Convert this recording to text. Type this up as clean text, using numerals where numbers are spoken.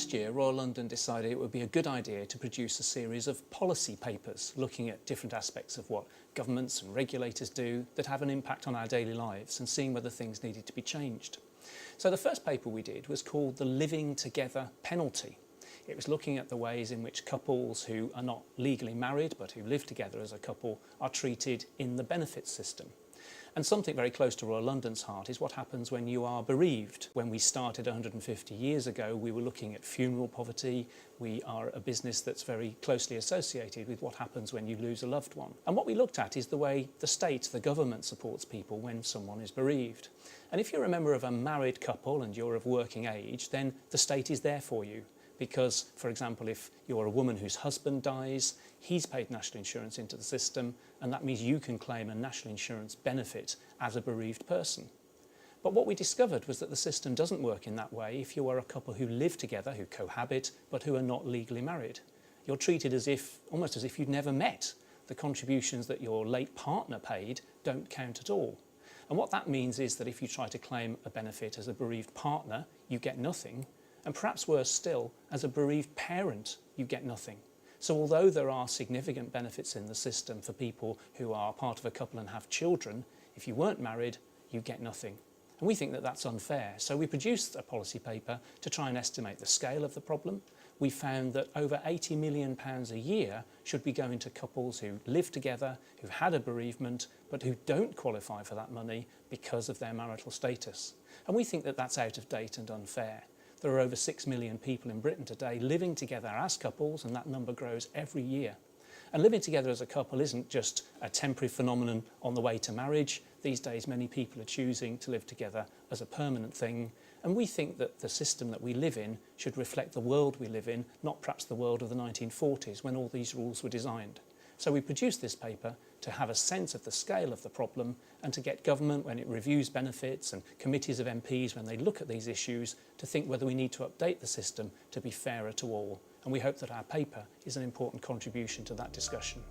last year, Royal London decided it would be a good idea to produce a series of policy papers looking at different aspects of what governments and regulators do that have an impact on our daily lives and seeing whether things needed to be changed. So the first paper we did was called The Living Together Penalty. It was looking at the ways in which couples who are not legally married but who live together as a couple are treated in the benefits system. And something very close to Royal London's heart is what happens when you are bereaved. When we started 150 years ago, we were looking at funeral poverty. We are a business that's very closely associated with what happens when you lose a loved one. And what we looked at is the way the state, the government, supports people when someone is bereaved. And if you're a member of a married couple and you're of working age, then the state is there for you. Because, for example, if you're a woman whose husband dies, he's paid national insurance into the system, and that means you can claim a national insurance benefit as a bereaved person. But what we discovered was that the system doesn't work in that way if you are a couple who live together, who cohabit, but who are not legally married. You're treated as if, almost as if you'd never met. The contributions that your late partner paid don't count at all. And what that means is that if you try to claim a benefit as a bereaved partner, you get nothing. And perhaps worse still, as a bereaved parent, you get nothing. So although there are significant benefits in the system for people who are part of a couple and have children, if you weren't married, you get nothing. And we think that that's unfair. So we produced a policy paper to try and estimate the scale of the problem. We found that over £80 million a year should be going to couples who live together, who've had a bereavement, but who don't qualify for that money because of their marital status. And we think that that's out of date and unfair. There are over 6 million people in Britain today living together as couples, and that number grows every year. And living together as a couple isn't just a temporary phenomenon on the way to marriage. These days, many people are choosing to live together as a permanent thing. And we think that the system that we live in should reflect the world we live in, not perhaps the world of the 1940s when all these rules were designed. So we produced this paper to have a sense of the scale of the problem and to get government, when it reviews benefits, and committees of MPs when they look at these issues, to think whether we need to update the system to be fairer to all. And we hope that our paper is an important contribution to that discussion.